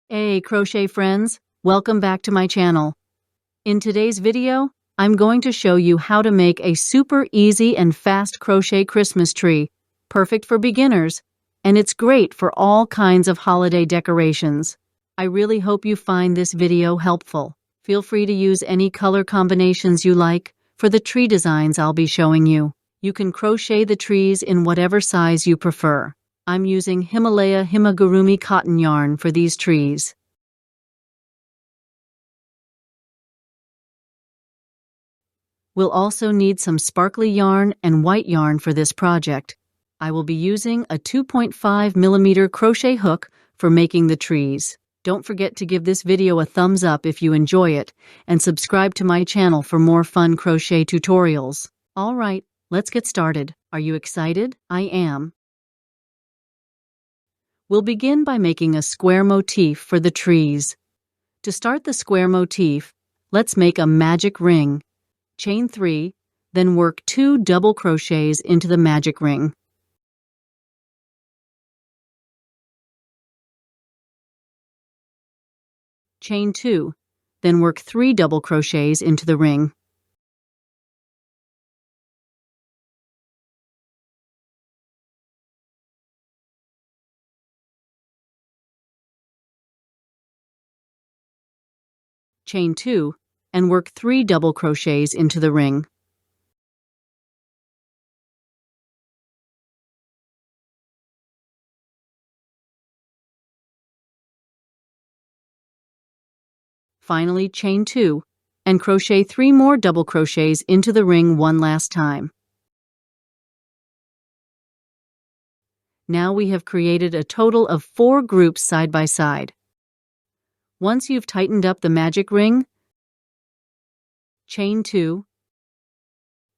Hey crochet friends, welcome back to my channel. In today's video, I'm going to show you how to make a super easy and fast crochet Christmas tree, perfect for beginners, and it's great for all kinds of holiday decorations. I really hope you find this video helpful. Feel free to use any color combinations you like for the tree designs I'll be showing you. You can crochet the trees in whatever size you prefer. I'm using Himalaya Himagurumi cotton yarn for these trees. We'll also need some sparkly yarn and white yarn for this project. I will be using a 2.5mm crochet hook for making the trees. Don't forget to give this video a thumbs up if you enjoy it, and subscribe to my channel for more fun crochet tutorials. Alright, let's get started. Are you excited? I am. We'll begin by making a square motif for the trees. To start the square motif, let's make a magic ring. Chain 3, then work 2 double crochets into the magic ring. Chain 2, then work 3 double crochets into the ring. Chain 2, and work 3 double crochets into the ring. Finally, chain 2, and crochet 3 more double crochets into the ring one last time. Now we have created a total of 4 groups side by side. Once you've tightened up the magic ring, chain 2,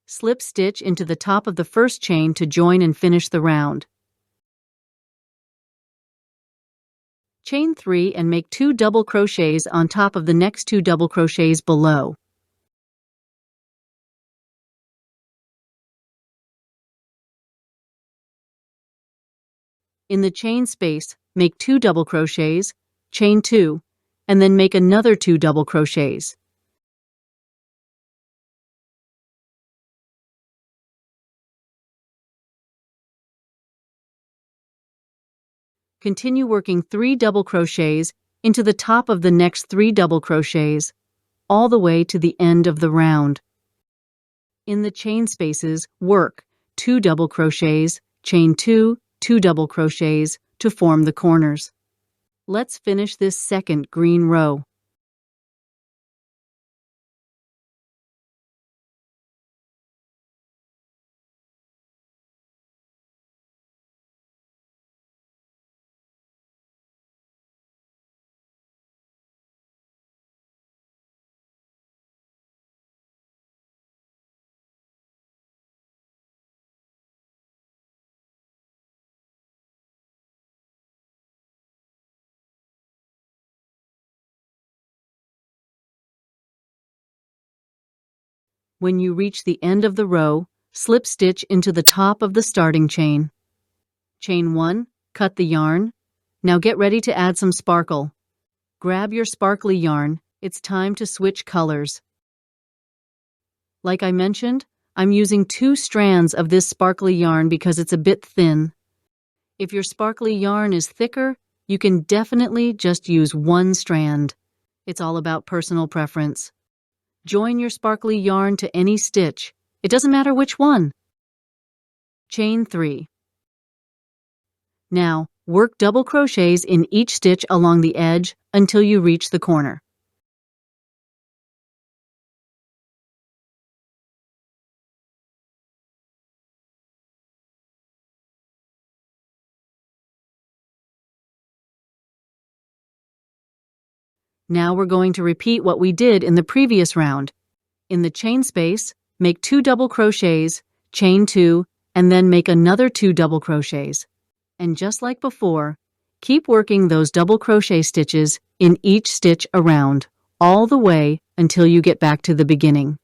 slip stitch into the top of the first chain to join and finish the round. Chain 3 and make 2 double crochets on top of the next 2 double crochets below. In the chain space, make 2 double crochets, chain 2, and then make another 2 double crochets. Continue working 3 double crochets into the top of the next 3 double crochets, all the way to the end of the round. In the chain spaces, work 2 double crochets, chain 2, 2 double crochets to form the corners. Let's finish this second green row. When you reach the end of the row, slip stitch into the top of the starting chain. Chain 1, cut the yarn. Now get ready to add some sparkle. Grab your sparkly yarn. It's time to switch colors. Like I mentioned, I'm using 2 strands of this sparkly yarn because it's a bit thin. If your sparkly yarn is thicker, you can definitely just use 1 strand. It's all about personal preference. Join your sparkly yarn to any stitch. It doesn't matter which one. Chain 3. Now, work double crochets in each stitch along the edge until you reach the corner. Now we're going to repeat what we did in the previous round. In the chain space, make 2 double crochets, chain 2, and then make another 2 double crochets. And just like before, keep working those double crochet stitches in each stitch around, all the way until you get back to the beginning.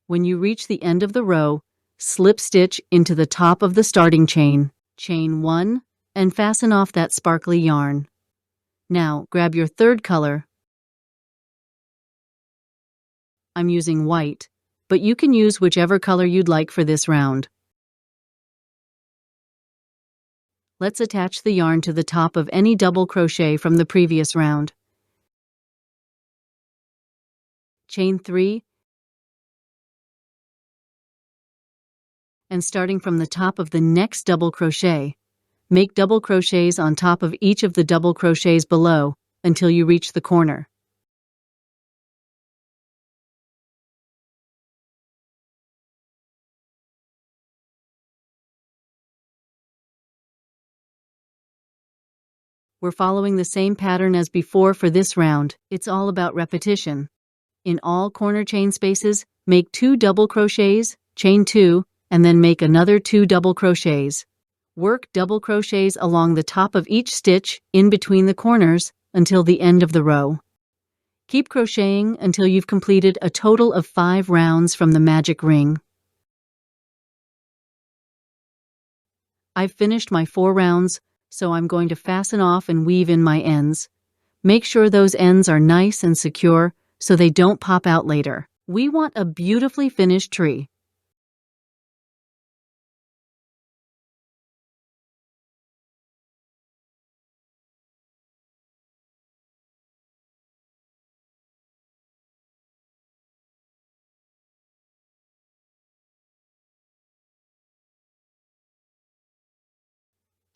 When you reach the end of the row, slip stitch into the top of the starting chain. Chain 1 and fasten off that sparkly yarn. Now grab your third color. I'm using white, but you can use whichever color you'd like for this round. Let's attach the yarn to the top of any double crochet from the previous round. Chain 3, and starting from the top of the next double crochet, make double crochets on top of each of the double crochets below until you reach the corner. We're following the same pattern as before for this round. It's all about repetition. In all corner chain spaces, make 2 double crochets, chain 2, and then make another 2 double crochets. Work double crochets along the top of each stitch in between the corners until the end of the row. Keep crocheting until you've completed a total of 5 rounds from the magic ring. I've finished my 4 rounds, so I'm going to fasten off and weave in my ends. Make sure those ends are nice and secure so they don't pop out later. We want a beautifully finished tree.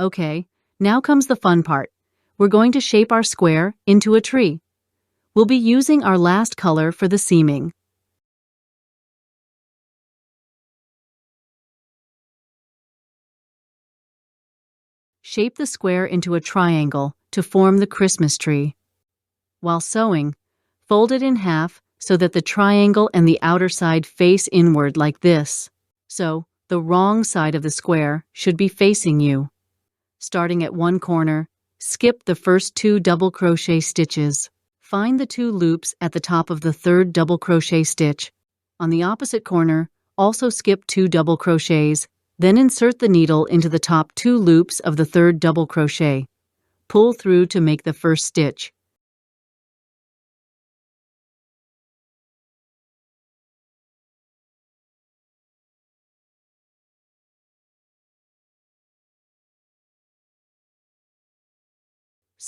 Okay, now comes the fun part. We're going to shape our square into a tree. We'll be using our last color for the seaming. Shape the square into a triangle to form the Christmas tree. While sewing, fold it in half so that the triangle and the outer side face inward like this. So, the wrong side of the square should be facing you. Starting at one corner, skip the first 2 double crochet stitches. Find the 2 loops at the top of the 3rd double crochet stitch. On the opposite corner, also skip 2 double crochets, then insert the needle into the top 2 loops of the 3rd double crochet. Pull through to make the first stitch.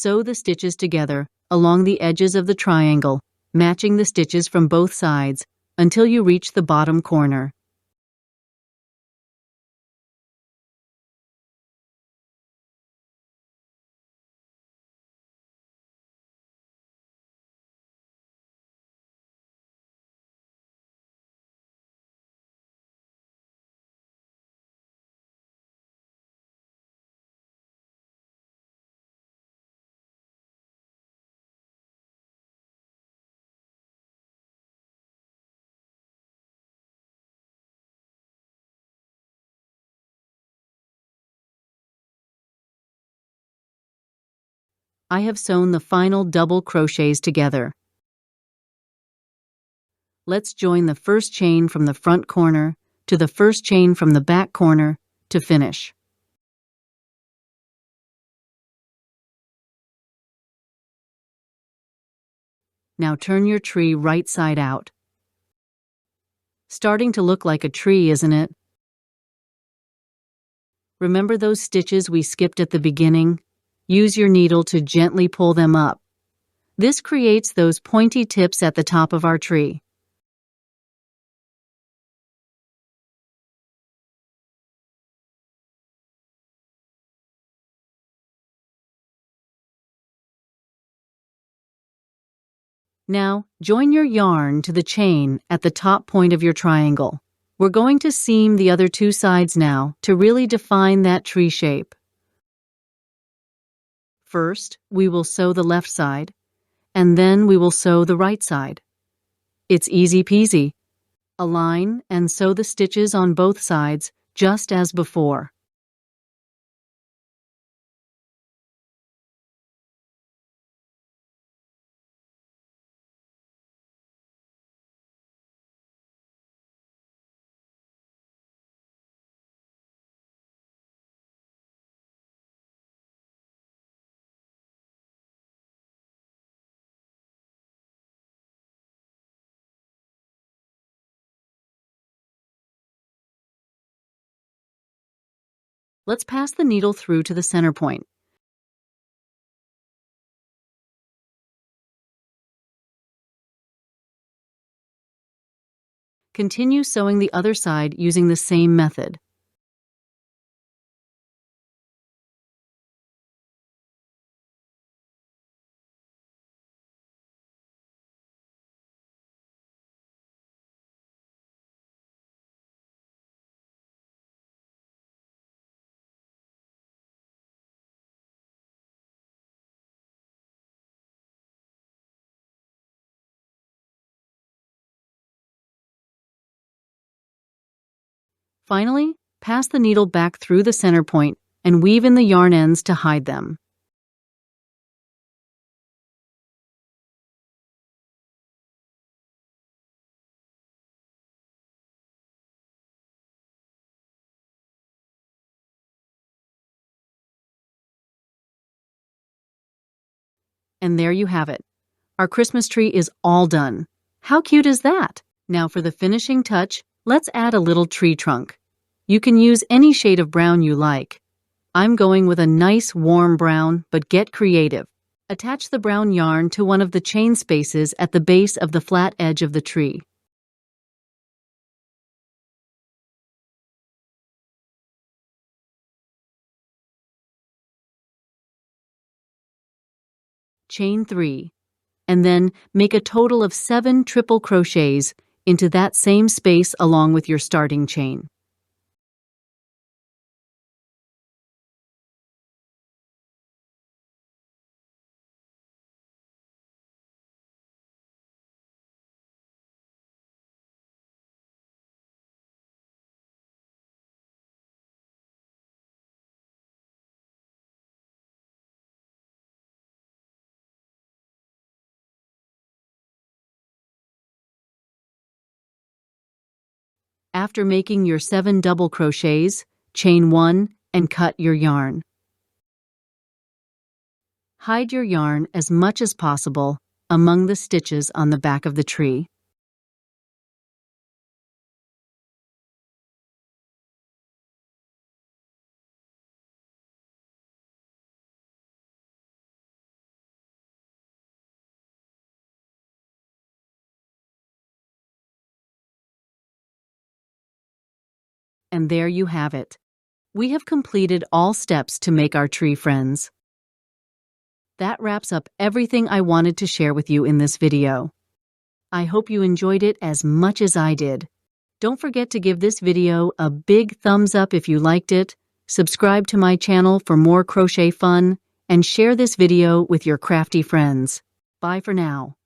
Sew the stitches together along the edges of the triangle, matching the stitches from both sides until you reach the bottom corner. I have sewn the final double crochets together. Let's join the first chain from the front corner to the first chain from the back corner to finish. Now turn your tree right side out. Starting to look like a tree, isn't it? Remember those stitches we skipped at the beginning? Use your needle to gently pull them up. This creates those pointy tips at the top of our tree. Now, join your yarn to the chain at the top point of your triangle. We're going to seam the other 2 sides now to really define that tree shape. First, we will sew the left side, and then we will sew the right side. It's easy peasy. Align and sew the stitches on both sides just as before. Let's pass the needle through to the center point. Continue sewing the other side using the same method. Finally, pass the needle back through the center point and weave in the yarn ends to hide them. And there you have it. Our Christmas tree is all done. How cute is that? Now for the finishing touch, let's add a little tree trunk. You can use any shade of brown you like. I'm going with a nice warm brown, but get creative. Attach the brown yarn to one of the chain spaces at the base of the flat edge of the tree. Chain 3, and then make a total of 7 triple crochets into that same space along with your starting chain. After making your 7 double crochets, chain 1 and cut your yarn. Hide your yarn as much as possible among the stitches on the back of the tree. And there you have it. We have completed all steps to make our tree friends. That wraps up everything I wanted to share with you in this video. I hope you enjoyed it as much as I did. Don't forget to give this video a big thumbs up if you liked it, subscribe to my channel for more crochet fun, and share this video with your crafty friends. Bye for now.